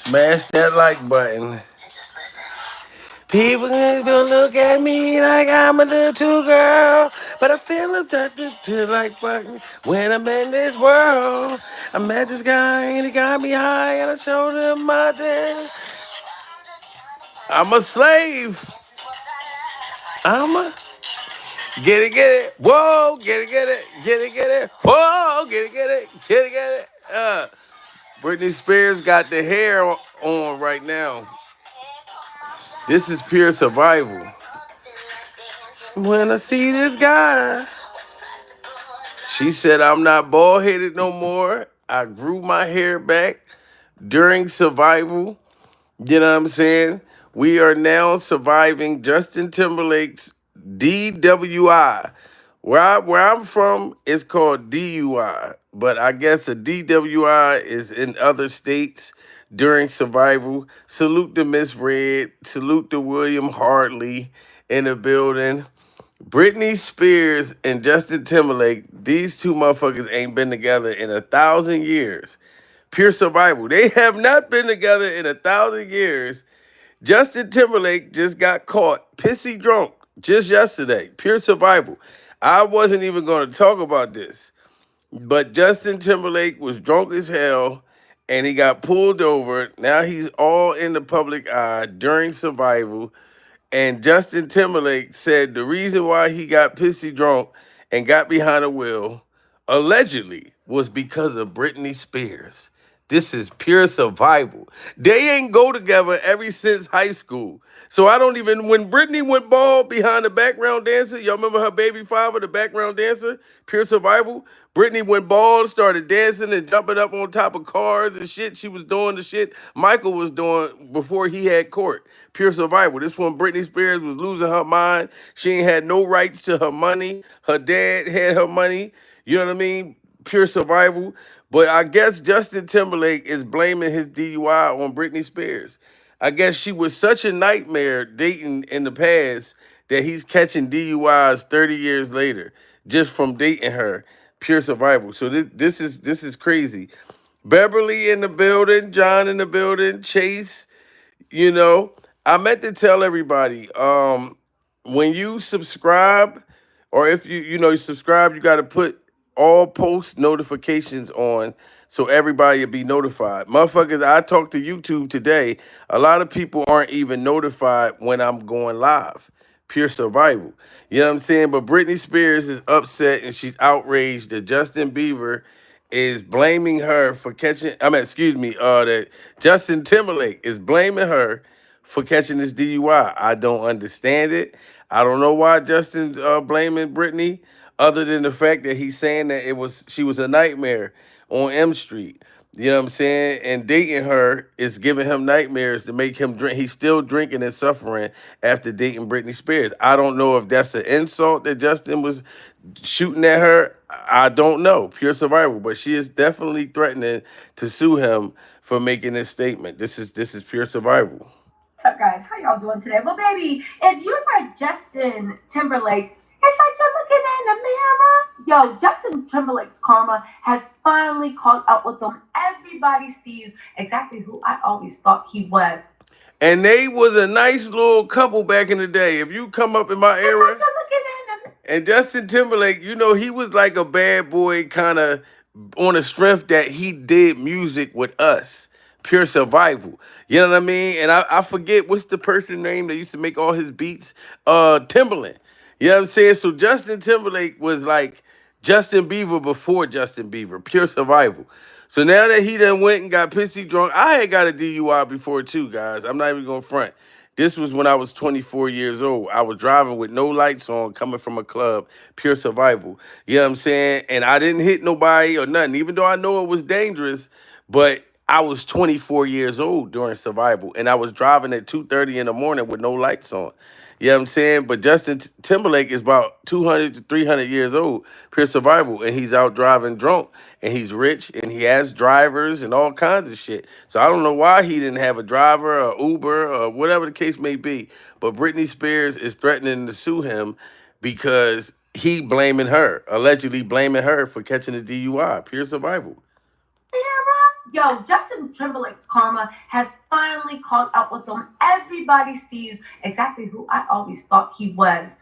Smash that like button. People gonna look at me like I'm a little girl, but I feel abducted to like button when I'm in this world. I met this guy and he got me high and I showed him my thing. I'm a slave. I'm a get it, whoa, get it, whoa, get it. Britney Spears got the hair on right now. This is pure survival. When I see this guy, she said, I'm not bald headed no more. I grew my hair back during survival. You know what I'm saying? We are now surviving Justin Timberlake's DWI. Where I'm from, it's called DUI, but I guess a DWI is in other states during survival. Salute to Miss Red. Salute to William Hartley in the building. Britney Spears and Justin Timberlake, these two motherfuckers ain't been together in 1,000 years. Pure survival. They have not been together in 1,000 years. Justin Timberlake just got caught pissy drunk just yesterday. Pure survival. I wasn't even going to talk about this, but Justin Timberlake was drunk as hell and he got pulled over. Now he's all in the public eye during survival. And Justin Timberlake said the reason why he got pissy drunk and got behind the wheel, allegedly, was because of Britney Spears. This is pure survival. They ain't go together ever since high school. So I don't even, when Britney went bald behind the background dancer, y'all remember her baby father, the background dancer? Pure survival. Britney went bald, started dancing and jumping up on top of cars and shit. She was doing the shit Michael was doing before he had court. Pure survival. This one, Britney Spears was losing her mind. She ain't had no rights to her money. Her dad had her money. You know what I mean? Pure survival. But I guess Justin Timberlake is blaming his DUI on Britney Spears. I guess she was such a nightmare dating in the past that he's catching DUIs 30 years later just from dating her. Pure survival. So this is crazy. Beverly in the building, John in the building, Chase. You know, I meant to tell everybody, when you subscribe, or if you subscribe, you got to put all post notifications on so everybody will be notified. Motherfuckers, I talked to YouTube today. A lot of people aren't even notified when I'm going live. Pure survival. You know what I'm saying? But Britney Spears is upset and she's outraged that Justin Bieber is blaming her for catching, excuse me, that Justin Timberlake is blaming her for catching this DUI. I don't understand it. I don't know why Justin blaming Britney, other than the fact that he's saying that she was a nightmare on M Street. You know what I'm saying? And dating her is giving him nightmares to make him drink. He's still drinking and suffering after dating Britney Spears. I don't know if that's an insult that Justin was shooting at her. I don't know. Pure survival. But she is definitely threatening to sue him for making this statement. This is pure survival. What's up, guys? How y'all doing today? Well, baby, if you're like Justin Timberlake, it's like you're looking in the mirror. Yo, Justin Timberlake's karma has finally caught up with him. Everybody sees exactly who I always thought he was. And they was a nice little couple back in the day. If you come up in my era, It's like you're looking in the and Justin Timberlake, he was like a bad boy kind of on the strength that he did music with us. Pure survival. You know what I mean? And I forget what's the person name that used to make all his beats? Timberland. You know what I'm saying? So Justin Timberlake was like Justin Bieber before Justin Bieber. Pure survival. So now that he done went and got pissy drunk, I had got a DUI before too, guys. I'm not even going to front. This was when I was 24 years old. I was driving with no lights on, coming from a club, pure survival. You know what I'm saying? And I didn't hit nobody or nothing, even though I know it was dangerous. But I was 24 years old during survival, and I was driving at 2:30 in the morning with no lights on. You know what I'm saying? But Justin Timberlake is about 200 to 300 years old, pure survival, and he's out driving drunk, and he's rich, and he has drivers and all kinds of shit. So I don't know why he didn't have a driver or Uber or whatever the case may be. But Britney Spears is threatening to sue him because he blaming her, allegedly blaming her for catching a DUI, pure survival. Yo, Justin Timberlake's karma has finally caught up with him. Everybody sees exactly who I always thought he was,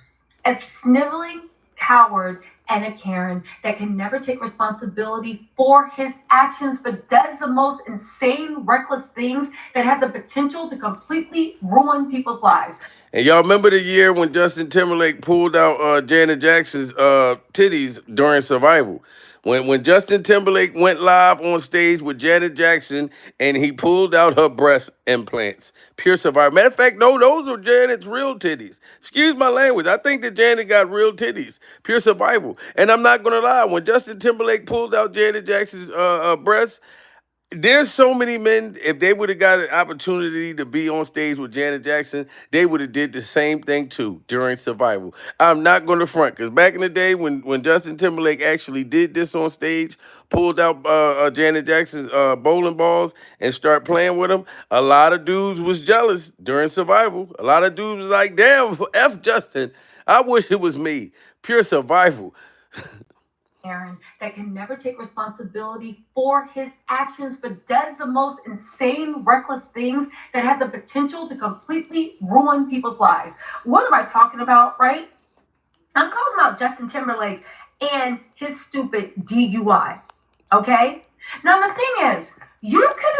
a sniveling coward and a Karen that can never take responsibility for his actions, but does the most insane, reckless things that have the potential to completely ruin people's lives. And y'all remember the year when Justin Timberlake pulled out Janet Jackson's titties during Survival? When Justin Timberlake went live on stage with Janet Jackson and he pulled out her breast implants. Pure Survival. Matter of fact, no, those are Janet's real titties. Excuse my language. I think that Janet got real titties. Pure Survival. And I'm not gonna lie, when Justin Timberlake pulled out Janet Jackson's breasts, there's so many men. If they would have got an opportunity to be on stage with Janet Jackson, they would have did the same thing too during Survival. I'm not going to front because back in the day when Justin Timberlake actually did this on stage, pulled out Janet Jackson's bowling balls and start playing with them, a lot of dudes was jealous during Survival. A lot of dudes was like, "Damn, f Justin, I wish it was me." Pure Survival. Aaron that can never take responsibility for his actions, but does the most insane, reckless things that have the potential to completely ruin people's lives. What am I talking about, right? I'm talking about Justin Timberlake and his stupid DUI. Okay? Now, the thing is, you could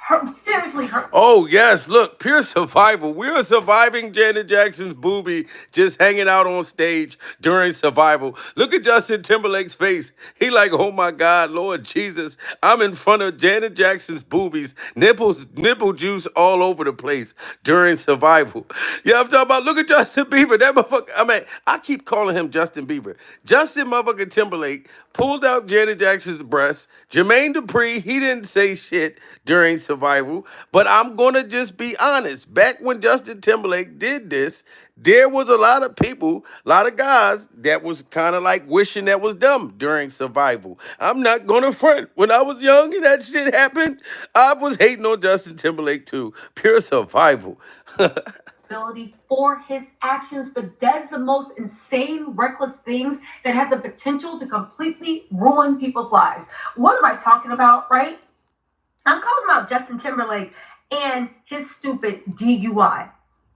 have seriously hurt. Oh, yes. Look, Pure Survival. We're surviving Janet Jackson's boobie just hanging out on stage during Survival. Look at Justin Timberlake's face. He like, oh my God, Lord Jesus. I'm in front of Janet Jackson's boobies. Nipple juice all over the place during Survival. Yeah, I'm talking about, look at Justin Bieber. That motherfucker, I mean, I keep calling him Justin Bieber. Justin motherfucking Timberlake pulled out Janet Jackson's breasts. Jermaine Dupri, he didn't say shit during Survival. But I'm gonna just be honest. Back when Justin Timberlake did this, there was a lot of people, a lot of guys that was kind of like wishing that was them during Survival. I'm not gonna front. When I was young and that shit happened, I was hating on Justin Timberlake too. Pure Survival. For his actions, but does the most insane, reckless things that have the potential to completely ruin people's lives. What am I talking about, right? I'm talking about Justin Timberlake and his stupid DUI.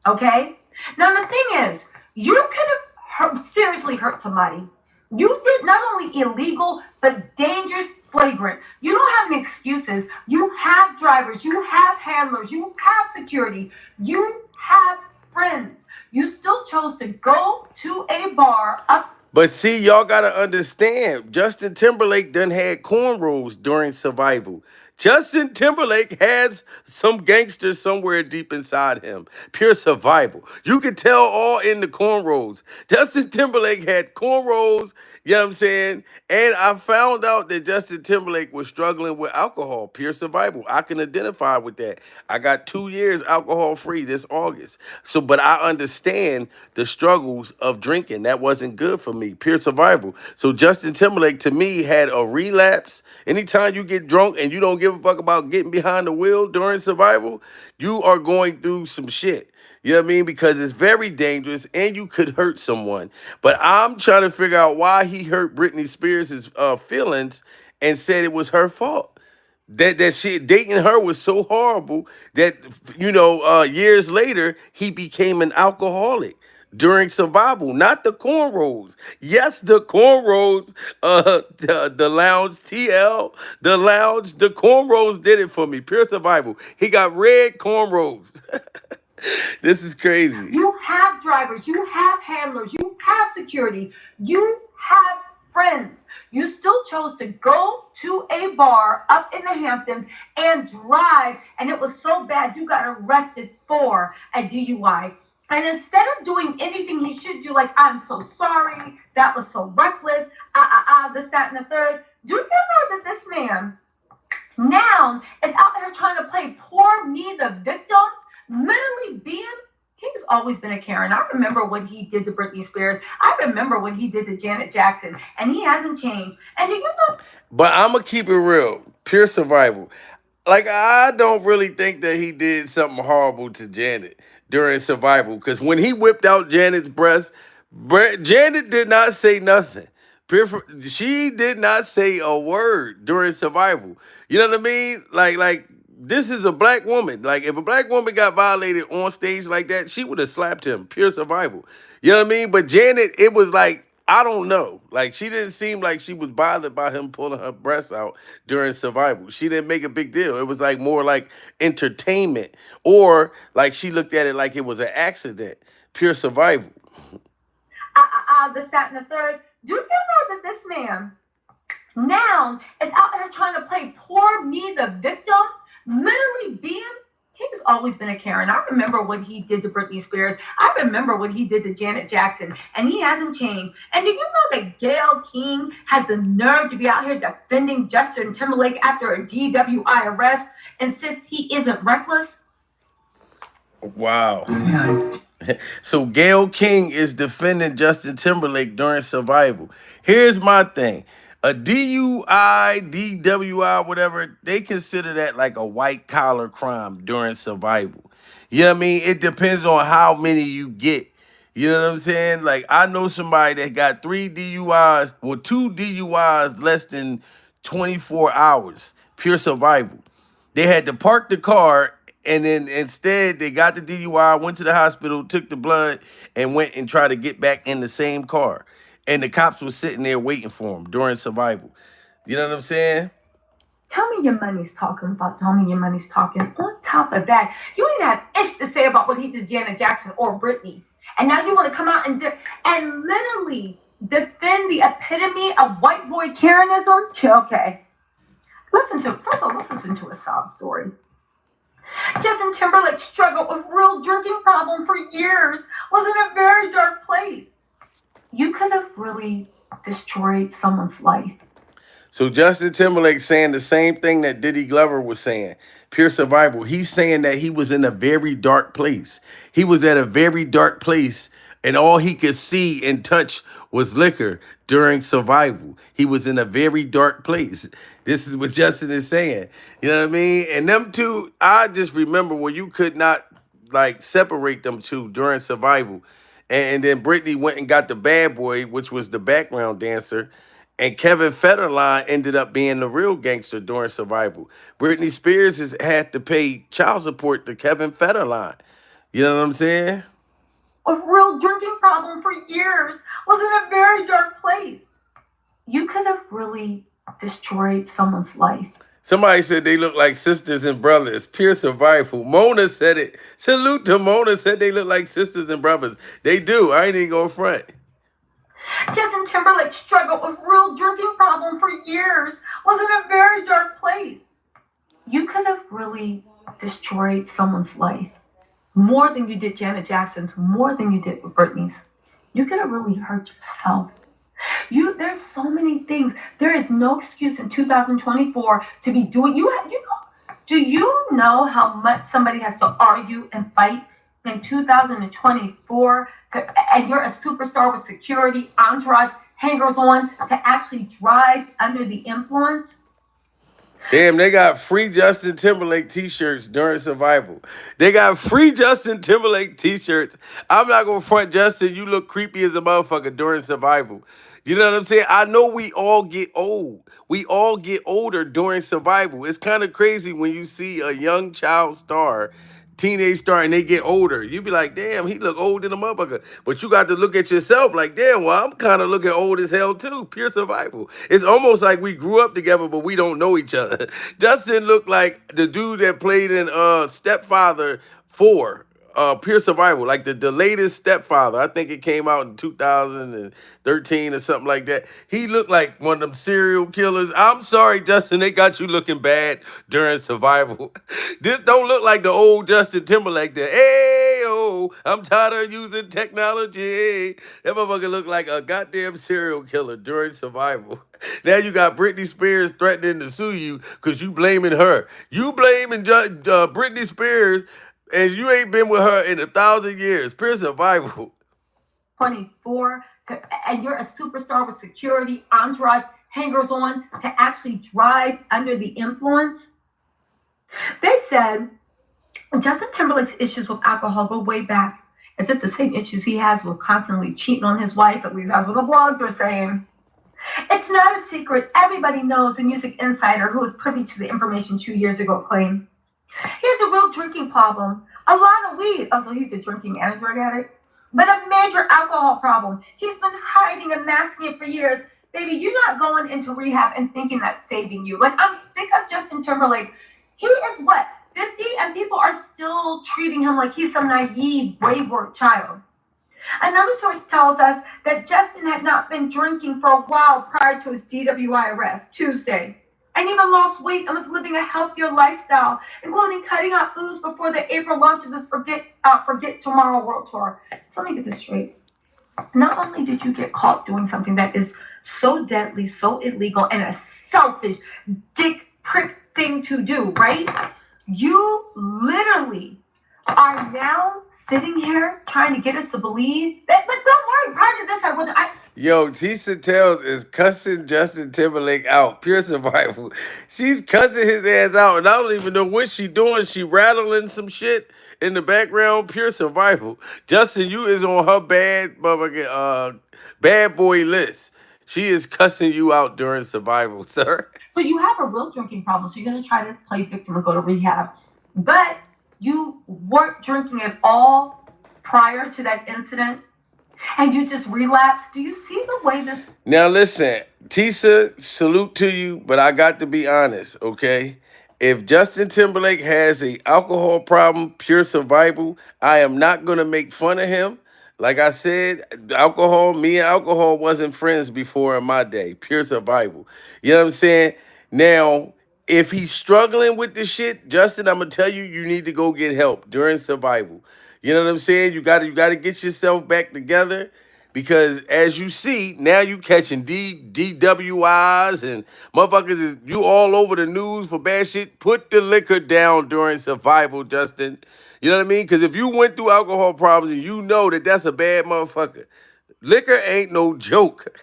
Okay? Now, the thing is, you could have seriously hurt somebody. You did not only illegal, but dangerous, flagrant. You don't have any excuses. You have drivers, you have handlers, you have security, you have friends. You still chose to go to a bar up. But see, y'all gotta understand, Justin Timberlake done had cornrows during Survival. Justin Timberlake has some gangster somewhere deep inside him. Pure Survival. You can tell all in the cornrows. Justin Timberlake had cornrows, you know what I'm saying? And I found out that Justin Timberlake was struggling with alcohol. Pure Survival. I can identify with that. I got 2 years alcohol free this August. So, but I understand the struggles of drinking. That wasn't good for me. Pure Survival. So Justin Timberlake to me had a relapse. Anytime you get drunk and you don't give a fuck about getting behind the wheel during Survival, you are going through some shit. You know what I mean? Because it's very dangerous and you could hurt someone. But I'm trying to figure out why he hurt Britney Spears' feelings and said it was her fault. That shit dating her was so horrible that years later he became an alcoholic during Survival, not the cornrows. Yes, the cornrows, the lounge, TL, the lounge, the cornrows did it for me. Pure Survival. He got red cornrows. This is crazy. You have drivers, you have handlers, you have security, you have friends. You still chose to go to a bar up in the Hamptons and drive, and it was so bad you got arrested for a DUI. And instead of doing anything he should do, like, I'm so sorry, that was so reckless, this, that, and the third, do you know that this man now is out there trying to play poor me, the victim, literally he's always been a Karen. I remember what he did to Britney Spears. I remember what he did to Janet Jackson, and he hasn't changed. And do you know? But I'm going to keep it real. Pure Survival. Like, I don't really think that he did something horrible to Janet during Survival. Because when he whipped out Janet's breast, Janet did not say nothing. She did not say a word during survival. You know what I mean? Like this is a black woman. Like if a black woman got violated on stage like that, she would have slapped him. Pure survival. You know what I mean? But Janet, it was like I don't know. Like she didn't seem like she was bothered by him pulling her breasts out during survival. She didn't make a big deal. It was like more like entertainment, or like she looked at it like it was an accident. Pure survival. This, that, and the third. Do you know that this man now is out there trying to play poor me, the victim? Literally he's always been a Karen. I remember what he did to Britney Spears. I remember what he did to Janet Jackson, and he hasn't changed. And do you know that Gayle King has the nerve to be out here defending Justin Timberlake after a DWI arrest, insists he isn't reckless? Wow. So Gayle King is defending Justin Timberlake during survival. Here's my thing. A DUI, DWI, whatever, they consider that like a white collar crime during survival. You know what I mean? It depends on how many you get. You know what I'm saying? Like I know somebody that got 3 DUIs, well, 2 DUIs less than 24 hours, pure survival. They had to park the car, and then instead they got the DUI, went to the hospital, took the blood, and went and tried to get back in the same car. And the cops were sitting there waiting for him during survival. You know what I'm saying? Tell me your money's talking, tell me your money's talking. On top of that, you didn't have ish to say about what he did to Janet Jackson or Britney. And now you want to come out and literally defend the epitome of white boy Karenism? Okay. First of all, listen to a sob story. Justin Timberlake struggled with real drinking problem for years, was in a very dark place. You could have really destroyed someone's life. So Justin Timberlake saying the same thing that Diddy Glover was saying. Pure survival. He's saying that he was in a very dark place. He was at a very dark place, and all he could see and touch was liquor during survival. He was in a very dark place. This is what Justin is saying. You know what I mean? And them two, I just remember when you could not like separate them two during survival. And then Britney went and got the bad boy, which was the background dancer. And Kevin Federline ended up being the real gangster during survival. Britney Spears has had to pay child support to Kevin Federline. You know what I'm saying? A real drinking problem for years, was in a very dark place. You could have really destroyed someone's life. Somebody said they look like sisters and brothers. Pure survival. Mona said it. Salute to Mona, said they look like sisters and brothers. They do. I ain't even gonna front. Justin Timberlake struggled with real drinking problem for years, was in a very dark place. You could have really destroyed someone's life. More than you did Janet Jackson's, more than you did with Britney's. You could have really hurt yourself. There's so many things. There is no excuse in 2024 to be doing. Do you know how much somebody has to argue and fight in 2024? And you're a superstar with security, entourage, hangers on to actually drive under the influence? Damn, they got free Justin Timberlake t-shirts during survival. They got free Justin Timberlake t-shirts. I'm not going to front Justin. You look creepy as a motherfucker during survival. You know what I'm saying? I know we all get old. We all get older during survival. It's kind of crazy when you see a young child star, teenage star, and they get older. You be like, damn, he look old in a motherfucker. But you got to look at yourself like, damn, well, I'm kind of looking old as hell too. Pure survival. It's almost like we grew up together, but we don't know each other. Justin looked like the dude that played in Stepfather 4. Pure survival, like the latest Stepfather. I think it came out in 2013 or something like that. He looked like one of them serial killers. I'm sorry, Justin, they got you looking bad during survival. This don't look like the old Justin Timberlake there. Hey, oh, I'm tired of using technology. That motherfucker look like a goddamn serial killer during survival. Now you got Britney Spears threatening to sue you because you blaming her. You blaming Britney Spears, and you ain't been with her in 1,000 years. Pure survival. 24, and you're a superstar with security, entourage, hangers on to actually drive under the influence? They said Justin Timberlake's issues with alcohol go way back. Is it the same issues he has with constantly cheating on his wife? At least that's what the blogs are saying. It's not a secret. Everybody knows the music insider who was privy to the information 2 years ago claimed he has a real drinking problem, a lot of weed. Also, he's a drinking and a drug addict, but a major alcohol problem. He's been hiding and masking it for years. Baby, you're not going into rehab and thinking that's saving you. Like, I'm sick of Justin Timberlake. He is what, 50? And people are still treating him like he's some naive, wayward child. Another source tells us that Justin had not been drinking for a while prior to his DWI arrest Tuesday, and even lost weight and was living a healthier lifestyle, including cutting out booze before the April launch of this Forget Tomorrow World Tour. So let me get this straight. Not only did you get caught doing something that is so deadly, so illegal, and a selfish, dick prick thing to do, right? You literally are now sitting here trying to get us to believe that, but don't worry, prior to this, I wasn't. Yo, Tisa Tells is cussing Justin Timberlake out. Pure survival. She's cussing his ass out, and I don't even know what she doing. She rattling some shit in the background. Pure survival. Justin, you is on her bad boy list. She is cussing you out during survival, sir. So you have a real drinking problem, so you're going to try to play victim and go to rehab. But you weren't drinking at all prior to that incident, and you just relapsed. Do you see the way that... Now listen, Tisa, salute to you, but I got to be honest, okay? If Justin Timberlake has a alcohol problem, pure survival, I am not gonna make fun of him. Like I said, me and alcohol wasn't friends before in my day. Pure survival. You know what I'm saying? Now, if he's struggling with this shit, Justin, I'm gonna tell you, you need to go get help during survival. You know what I'm saying? You gotta get yourself back together. Because as you see, now you catching DWIs and motherfuckers is you all over the news for bad shit. Put the liquor down during survival, Justin. You know what I mean? Because if you went through alcohol problems and you know that that's a bad motherfucker, liquor ain't no joke.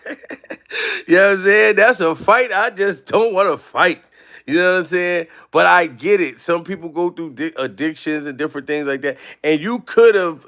You know what I'm saying? That's a fight I just don't want to fight. You know what I'm saying? But I get it. Some people go through addictions and different things like that. And you could have,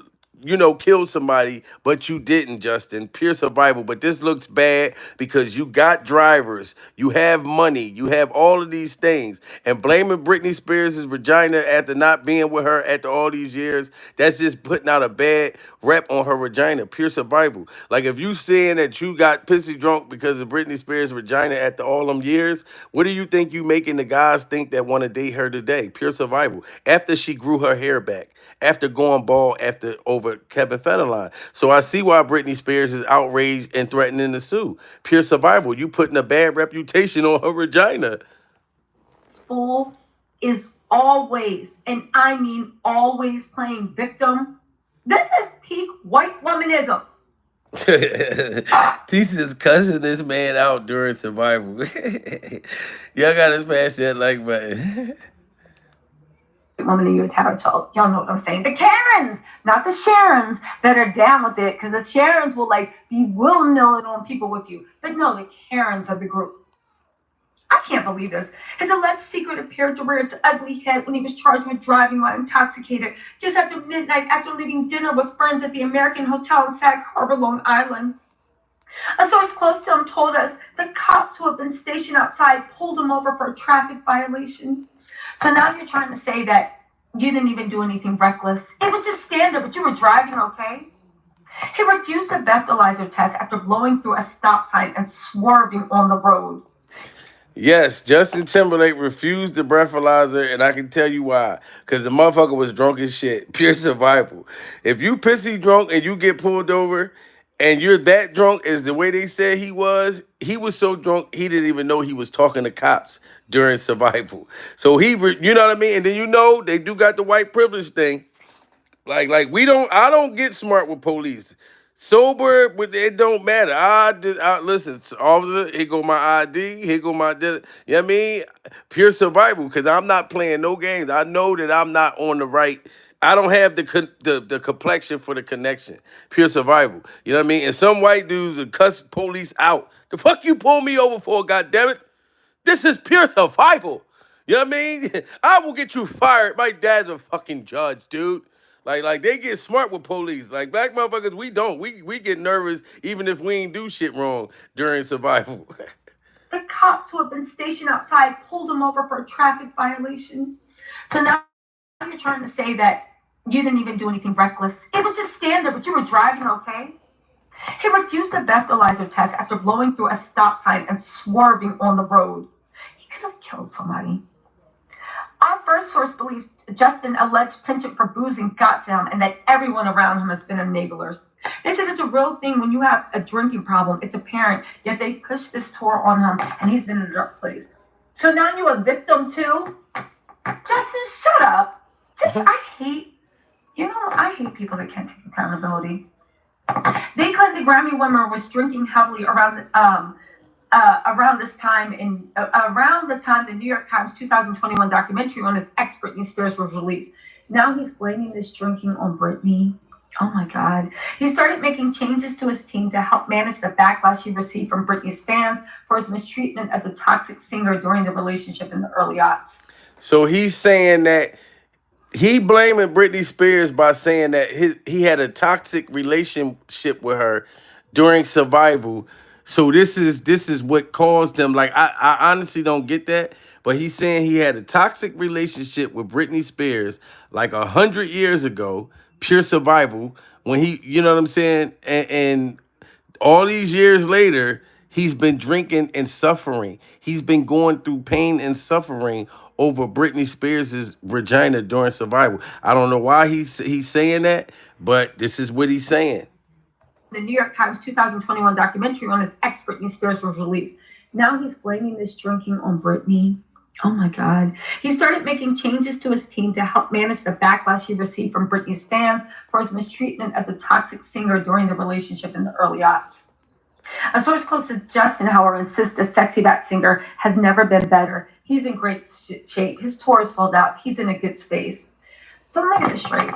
killed somebody, but you didn't, Justin. Pure survival. But this looks bad because you got drivers, you have money, you have all of these things. And blaming Britney Spears' vagina after not being with her after all these years, that's just putting out a bad rep on her vagina. Pure survival. Like if you saying that you got pissy drunk because of Britney Spears' vagina after all them years, what do you think you making the guys think that want to date her today? Pure survival. After she grew her hair back, after going bald after over Kevin Federline. So I see why Britney Spears is outraged and threatening to sue. Pure survival. You putting a bad reputation on her vagina. Fool is always, and I mean always, playing victim. This is peak white womanism. Tisa's cussing this man out during survival. Y'all gotta smash that like button. Woman, you entitled to. Y'all know what I'm saying. The Karens, not the Sharons that are down with it, because the Sharons will be willy-nilly on people with you. But no, the Karens are the group. I can't believe this. His alleged secret appeared to rear its ugly head when he was charged with driving while intoxicated just after midnight after leaving dinner with friends at the American Hotel in Sag Harbor, Long Island. A source close to him told us the cops who had been stationed outside pulled him over for a traffic violation. So now you're trying to say that you didn't even do anything reckless. It was just standard, but you were driving okay. He refused a breathalyzer test after blowing through a stop sign and swerving on the road. Yes, Justin Timberlake refused the breathalyzer, and I can tell you why. Because the motherfucker was drunk as shit. Pure survival. If you pissy drunk and you get pulled over, and you're that drunk as the way they said he was so drunk he didn't even know he was talking to cops during survival. So you know what I mean? And then they do got the white privilege thing. Like I don't get smart with police. Sober, but it don't matter. Listen, officer, here go my ID, here go my, you know what I mean? Pure survival, because I'm not playing no games. I know that I'm not on the right. I don't have the complexion for the connection. Pure survival. You know what I mean? And some white dudes will cuss police out. The fuck you pull me over for, goddammit? This is pure survival. You know what I mean? I will get you fired. My dad's a fucking judge, dude. Like they get smart with police. Like black motherfuckers, we don't. We get nervous even if we ain't do shit wrong during survival. The cops who have been stationed outside pulled him over for a traffic violation. So now you're trying to say that you didn't even do anything reckless. It was just standard, but you were driving okay. He refused a breathalyzer test after blowing through a stop sign and swerving on the road. He could have killed somebody. Our first source believes Justin alleged penchant for boozing got to him and that everyone around him has been enablers. They said it's a real thing when you have a drinking problem. It's apparent, yet they pushed this tour on him and he's been in a dark place. So now you're a victim too? Justin, shut up. I hate people that can't take accountability. They claim the Grammy winner was drinking heavily around the time the New York Times 2021 documentary on his ex Britney Spears was released. Now he's blaming this drinking on Britney. Oh my God. He started making changes to his team to help manage the backlash he received from Britney's fans for his mistreatment of the toxic singer during the relationship in the early aughts. So he's saying that he blaming Britney Spears by saying that he had a toxic relationship with her during survival. So this is what caused him. Like I honestly don't get that, but he's saying he had a toxic relationship with Britney Spears like 100 years ago, pure survival. When he, you know what I'm saying, and all these years later, he's been drinking and suffering. He's been going through pain and suffering over Britney Spears' vagina during survival. I don't know why he's saying that, but this is what he's saying. The New York Times 2021 documentary on his ex Britney Spears was released. Now he's blaming this drinking on Britney. Oh my God. He started making changes to his team to help manage the backlash he received from Britney's fans for his mistreatment of the toxic singer during the relationship in the early aughts. A source close to Justin, however, insists the sexy back singer has never been better. He's in great shape. His tour is sold out. He's in a good space. So let me get this straight.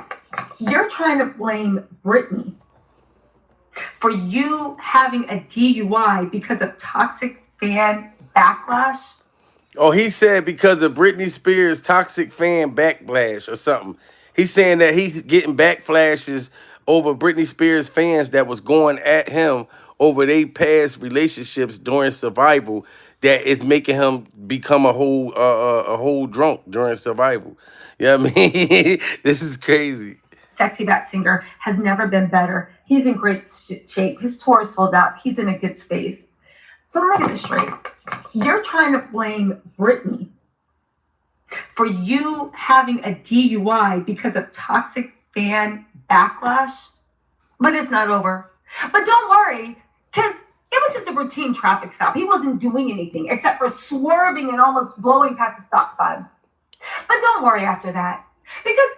You're trying to blame Britney for you having a DUI because of toxic fan backlash? Oh, he said because of Britney Spears' toxic fan backlash or something. He's saying that he's getting backflashes over Britney Spears fans that was going at him over their past relationships during survival, that it's making him become a whole drunk during survival. You know what I mean? This is crazy. Sexy back singer has never been better. He's in great shape. His tour is sold out. He's in a good space. So let me get this straight. You're trying to blame Britney for you having a DUI because of toxic fan backlash, but it's not over. But don't worry, because it was just a routine traffic stop. He wasn't doing anything except for swerving and almost blowing past the stop sign. But don't worry after that, because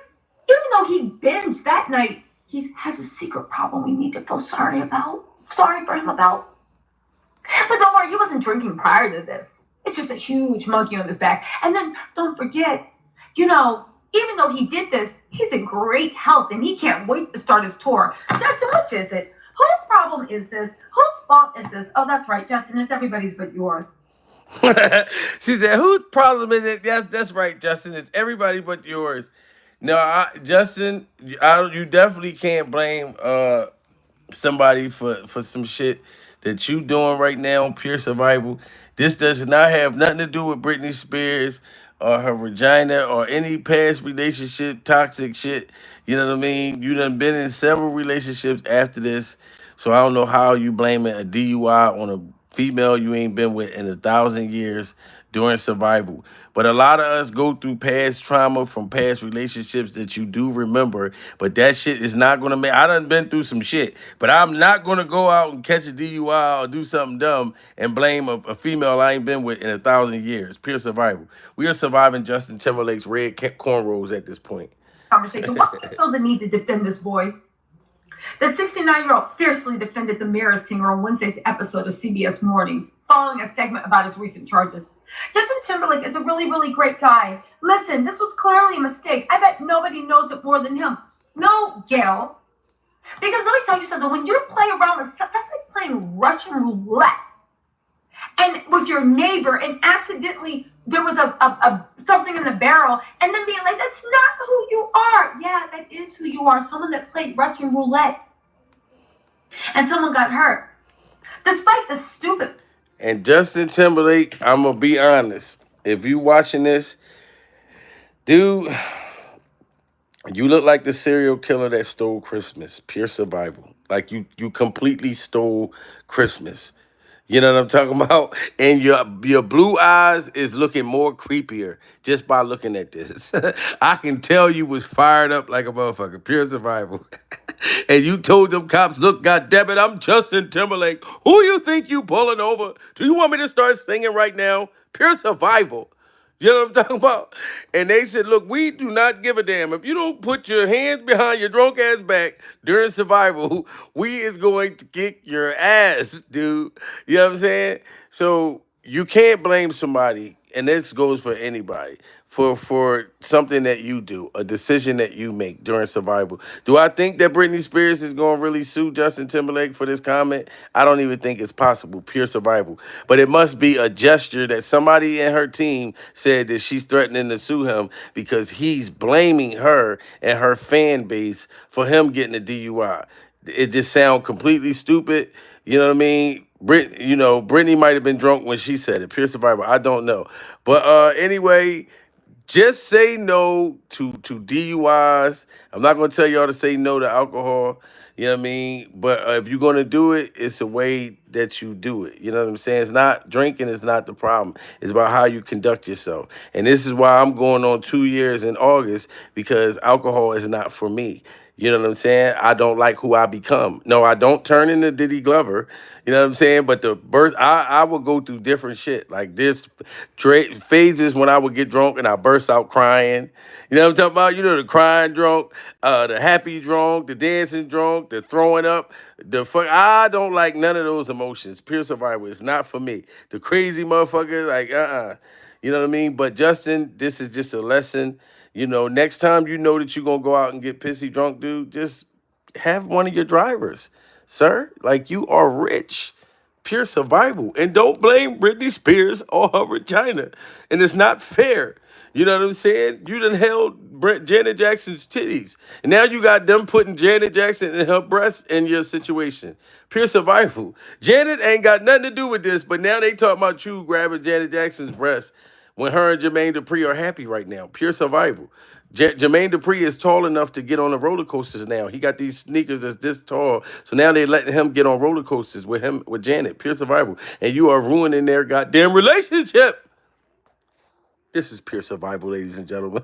even though he binged that night, he has a secret problem we need to feel sorry for him about. But don't worry, he wasn't drinking prior to this. It's just a huge monkey on his back. And then don't forget, even though he did this, he's in great health and he can't wait to start his tour. Justin, which is it? Whose problem is this? Whose fault is this? Oh, that's right, Justin, it's everybody's but yours. She said, whose problem is it? Yes, that's right, Justin. It's everybody but yours. No, Justin, you definitely can't blame somebody for some shit that you doing right now, pure survival. This does not have nothing to do with Britney Spears or her vagina or any past relationship, toxic shit. You know what I mean? You done been in several relationships after this, so I don't know how you blaming a DUI on a female you ain't been with in 1,000 years during survival. But a lot of us go through past trauma from past relationships that you do remember, but that shit is not gonna make. I done been through some shit, but I'm not gonna go out and catch a DUI or do something dumb and blame a female I ain't been with in 1,000 years. Pure survival. We are surviving Justin Timberlake's red cornrows at this point. Conversation. Why do you feel the need to defend this boy? The 69-year-old fiercely defended the Mirror singer on Wednesday's episode of CBS Mornings, following a segment about his recent charges. Justin Timberlake is a really, really great guy. Listen, this was clearly a mistake. I bet nobody knows it more than him. No, Gail. Because let me tell you something. When you play around with stuff, that's like playing Russian roulette. And with your neighbor, and accidentally there was a something in the barrel, and then being like, that's not who you are. Yeah, that is who you are. Someone that played Russian roulette and someone got hurt. Despite the stupid. And Justin Timberlake, I'm gonna be honest. If you watching this, dude, you look like the serial killer that stole Christmas. Pure survival. Like you completely stole Christmas. You know what I'm talking about? And your blue eyes is looking more creepier just by looking at this. I can tell you was fired up like a motherfucker. Pure survival. And you told them cops, look, goddammit, I'm Justin Timberlake. Who you think you pulling over? Do you want me to start singing right now? Pure survival. You know what I'm talking about? And they said, look, we do not give a damn. If you don't put your hands behind your drunk ass back during survival, we is going to kick your ass, dude. You know what I'm saying? So you can't blame somebody, and this goes for anybody, for something that you do, a decision that you make during survival. Do I think that Britney Spears is going to really sue Justin Timberlake for this comment? I don't even think it's possible. Pure survival. But it must be a gesture that somebody in her team said that she's threatening to sue him because he's blaming her and her fan base for him getting a DUI. It just sounds completely stupid. You know what I mean? Brittany might have been drunk when she said it. Pure survival. I don't know. But anyway, just say no to DUIs. I'm not going to tell y'all to say no to alcohol. You know what I mean? But if you're going to do it, it's a way that you do it. You know what I'm saying? It's not drinking is not the problem. It's about how you conduct yourself. And this is why I'm going on 2 years in August, because alcohol is not for me. You know what I'm saying? I don't like who I become. No, I don't turn into Diddy Glover. You know what I'm saying? But I would go through different shit. Like this phases when I would get drunk and I burst out crying. You know what I'm talking about? You know, the crying drunk, the happy drunk, the dancing drunk, the throwing up, the fuck. I don't like none of those emotions. Pure survival. It's not for me. The crazy motherfucker, like, You know what I mean? But Justin, this is just a lesson. You know, next time you know that you're gonna go out and get pissy drunk, dude, just have one of your drivers, sir. Like, you are rich. Pure survival. And don't blame Britney Spears or her vagina. And it's not fair. You know what I'm saying? You done held Janet Jackson's titties. And now you got them putting Janet Jackson and her breasts in your situation. Pure survival. Janet ain't got nothing to do with this, but now they talking about you grabbing Janet Jackson's breasts when her and Jermaine Dupri are happy right now. Pure survival. Jermaine Dupri is tall enough to get on the roller coasters now. He got these sneakers that's this tall. So now they letting him get on roller coasters with Janet. Pure survival. And you are ruining their goddamn relationship. This is pure survival, ladies and gentlemen.